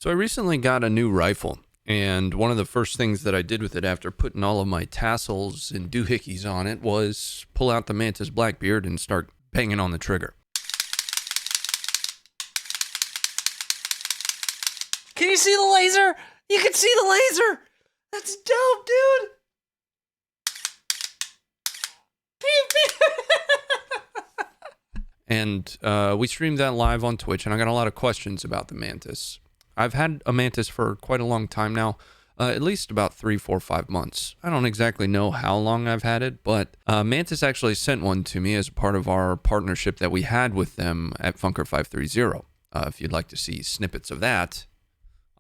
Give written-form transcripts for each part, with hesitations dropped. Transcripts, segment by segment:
So I recently got a new rifle, and one of the first things that I did with it after putting all of my tassels and doohickeys on it was pull out the Mantis Blackbeard and start banging on the trigger. Can you see the laser? You can see the laser! That's dope, dude! And we streamed that live on Twitch, and I got a lot of questions about the Mantis. I've had a Mantis for quite a long time now, at least about 3, 4, 5 months. I don't exactly know how long I've had it, but Mantis actually sent one to me as a part of our partnership that we had with them at Funker 530. If you'd like to see snippets of that,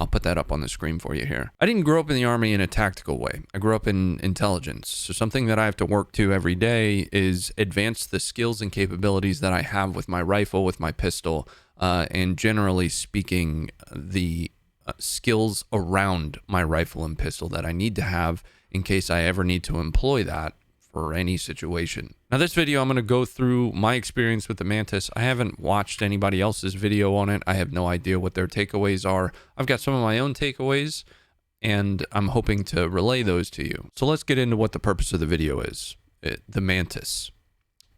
I'll put that up on the screen for you here. I didn't grow up in the Army in a tactical way. I grew up in intelligence. So something that I have to work to every day is advance the skills and capabilities that I have with my rifle, with my pistol, and generally speaking, the skills around my rifle and pistol that I need to have in case I ever need to employ that for any situation. Now this video, I'm going to go through my experience with the Mantis. I haven't watched anybody else's video on it. I have no idea what their takeaways are. I've got some of my own takeaways, and I'm hoping to relay those to you. So let's get into what the purpose of the video is. The Mantis.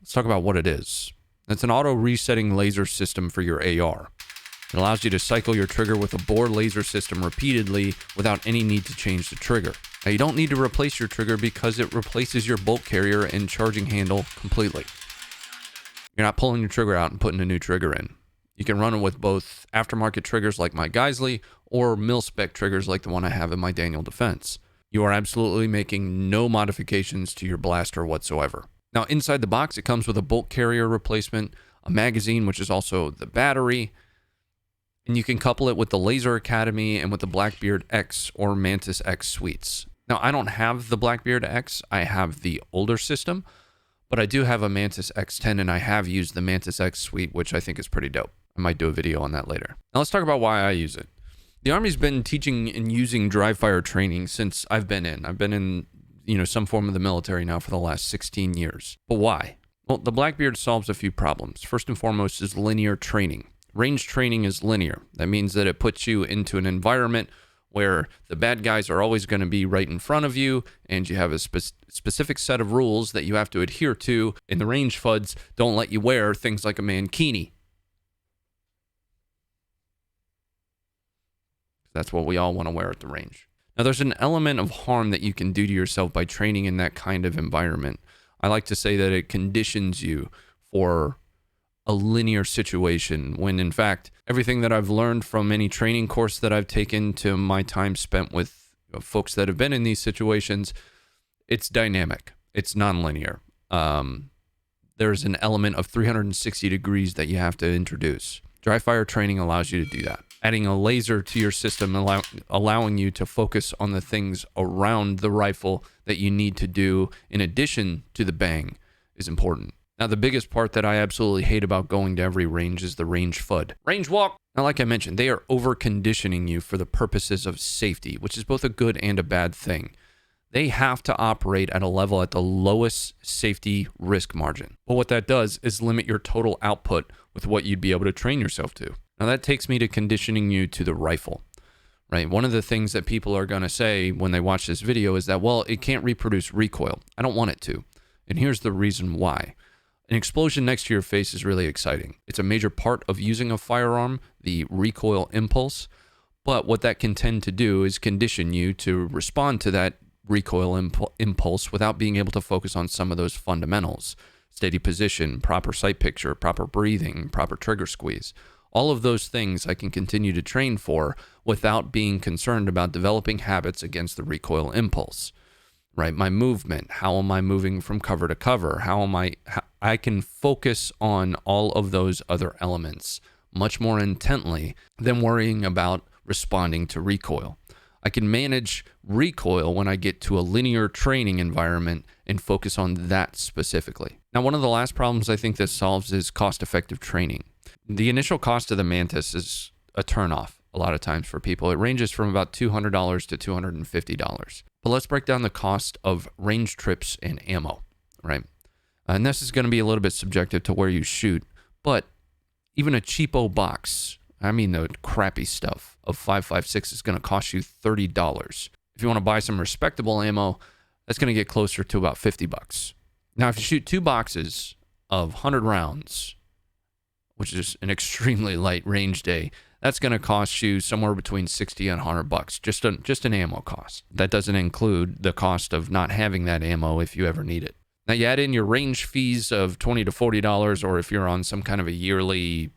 Let's talk about what it is. It's an auto-resetting laser system for your AR. It allows you to cycle your trigger with a bore laser system repeatedly without any need to change the trigger. Now, you don't need to replace your trigger because it replaces your bolt carrier and charging handle completely. You're not pulling your trigger out and putting a new trigger in. You can run it with both aftermarket triggers like my Geisley or mil-spec triggers like the one I have in my Daniel Defense. You are absolutely making no modifications to your blaster whatsoever. Now, inside the box, it comes with a bolt carrier replacement, a magazine, which is also the battery, and you can couple it with the Laser Academy and with the Blackbeard X or Mantis X suites. Now, I don't have the Blackbeard X. I have the older system, but I do have a Mantis X10, and I have used the Mantis X suite, which I think is pretty dope. I might do a video on that later. Now, let's talk about why I use it. The Army's been teaching and using dry fire training since I've been in. I've been in, some form of the military now for the last 16 years. But why? Well, the Blackbeard solves a few problems. First and foremost is linear training. Range training is linear. That means that it puts you into an environment where the bad guys are always going to be right in front of you, and you have a specific set of rules that you have to adhere to, and the range FUDs don't let you wear things like a mankini. That's what we all want to wear at the range. Now, there's an element of harm that you can do to yourself by training in that kind of environment. I like to say that it conditions you for a linear situation, when in fact everything that I've learned from any training course that I've taken to my time spent with folks that have been in these situations, it's dynamic, it's non-linear. There's an element of 360 degrees that you have to introduce. Dry fire training allows you to do that. Adding a laser to your system, allowing you to focus on the things around the rifle that you need to do in addition to the bang is important. Now, the biggest part that I absolutely hate about going to every range is the range FUD. Range walk. Now, like I mentioned, they are over-conditioning you for the purposes of safety, which is both a good and a bad thing. They have to operate at a level at the lowest safety risk margin. But what that does is limit your total output with what you'd be able to train yourself to. Now, that takes me to conditioning you to the rifle, right? One of the things that people are going to say when they watch this video is that, well, it can't reproduce recoil. I don't want it to. And here's the reason why. An explosion next to your face is really exciting. It's a major part of using a firearm, the recoil impulse. But what that can tend to do is condition you to respond to that recoil impulse without being able to focus on some of those fundamentals. Steady position, proper sight picture, proper breathing, proper trigger squeeze. All of those things I can continue to train for without being concerned about developing habits against the recoil impulse. Right? My movement, how am I moving from cover to cover? I can focus on all of those other elements much more intently than worrying about responding to recoil. I can manage recoil when I get to a linear training environment and focus on that specifically. Now, one of the last problems I think this solves is cost-effective training. The initial cost of the Mantis is a turnoff a lot of times for people. It ranges from about $200 to $250. But let's break down the cost of range trips and ammo, right? And this is going to be a little bit subjective to where you shoot, but even a cheapo box I mean the crappy stuff, of 5.56 is going to cost you $30. If you want to buy some respectable ammo, that's going to get closer to about $50. Now, if you shoot 2 boxes of 100 rounds, which is an extremely light range day, that's going to cost you somewhere between $60 and $100, just an ammo cost. That doesn't include the cost of not having that ammo if you ever need it. Now, you add in your range fees of $20 to $40, or if you're on some kind of a yearly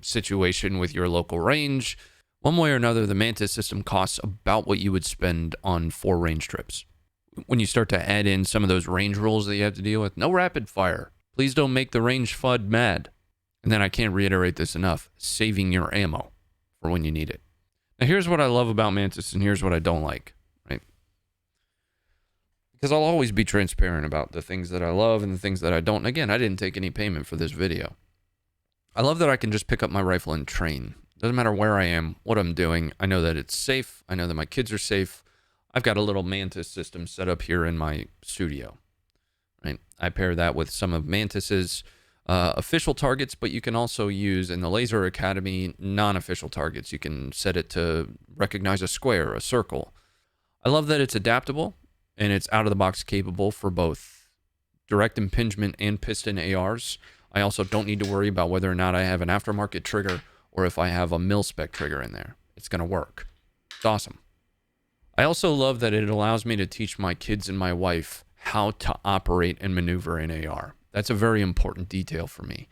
situation with your local range, one way or another, the Mantis system costs about what you would spend on 4 range trips. When you start to add in some of those range rules that you have to deal with, no rapid fire. Please don't make the range FUD mad. And then I can't reiterate this enough, saving your ammo for when you need it. Now, here's what I love about Mantis, and here's what I don't like, right? Because I'll always be transparent about the things that I love and the things that I don't. And again, I didn't take any payment for this video. I love that I can just pick up my rifle and train. Doesn't matter where I am, what I'm doing. I know that it's safe. I know that my kids are safe. I've got a little Mantis system set up here in my studio, right? I pair that with some of Mantis's official targets, but you can also use in the Laser Academy non-official targets. You can set it to recognize a square, a circle. I love that it's adaptable and it's out of the box capable for both direct impingement and piston ARs. I also don't need to worry about whether or not I have an aftermarket trigger or if I have a mil-spec trigger in there. It's going to work. It's awesome. I also love that it allows me to teach my kids and my wife how to operate and maneuver an AR. That's a very important detail for me.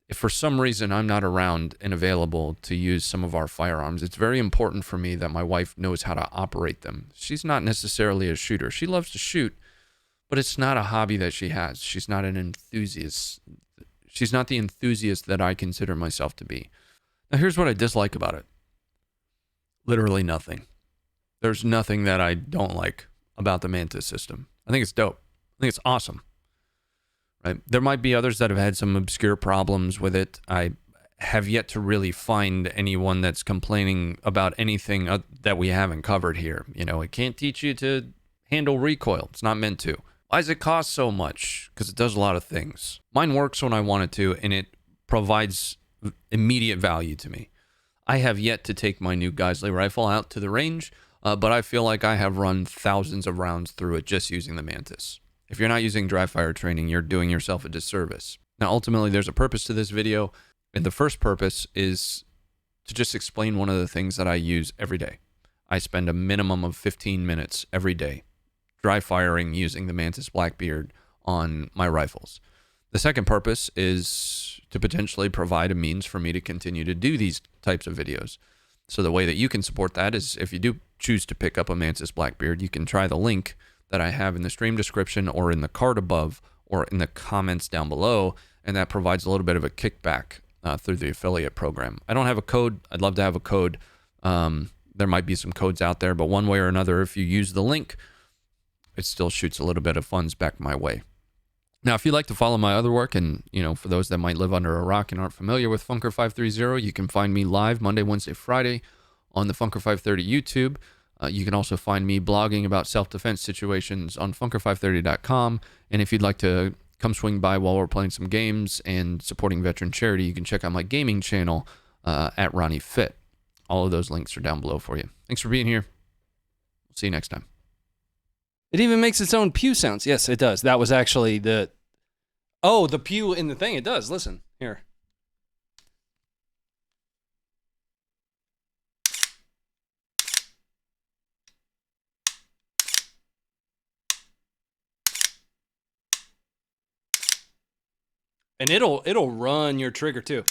If for some reason I'm not around and available to use some of our firearms, it's very important for me that my wife knows how to operate them. She's not necessarily a shooter. She loves to shoot, but it's not a hobby that she has. She's not an enthusiast. She's not the enthusiast that I consider myself to be. Now, here's what I dislike about it. Literally nothing. There's nothing that I don't like about the Mantis system. I think it's dope. I think it's awesome. Right? There might be others that have had some obscure problems with it. I have yet to really find anyone that's complaining about anything that we haven't covered here. You know, it can't teach you to handle recoil. It's not meant to. Why does it cost so much? Because it does a lot of things. Mine works when I want it to, and it provides immediate value to me. I have yet to take my new Geisley rifle out to the range, but I feel like I have run thousands of rounds through it just using the Mantis. If you're not using dry fire training, you're doing yourself a disservice. Now, ultimately, there's a purpose to this video, and the first purpose is to just explain one of the things that I use every day. I spend a minimum of 15 minutes every day dry firing using the Mantis Blackbeard on my rifles. The second purpose is to potentially provide a means for me to continue to do these types of videos. So the way that you can support that is if you do choose to pick up a Mantis Blackbeard, you can try the link that I have in the stream description or in the card above or in the comments down below, and that provides a little bit of a kickback through the affiliate program. I don't have a code. I'd love to have a code. There might be some codes out there, but one way or another, if you use the link, it still shoots a little bit of funds back my way. Now, if you'd like to follow my other work, and for those that might live under a rock and aren't familiar with Funker530, you can find me live Monday, Wednesday, Friday on the Funker530 YouTube. You can also find me blogging about self-defense situations on Funker530.com. And if you'd like to come swing by while we're playing some games and supporting veteran charity, you can check out my gaming channel at Ronnie Fit. All of those links are down below for you. Thanks for being here. See you next time. It even makes its own pew sounds. Yes, it does. That was actually the pew in the thing. It does. Listen, here. And it'll run your trigger too.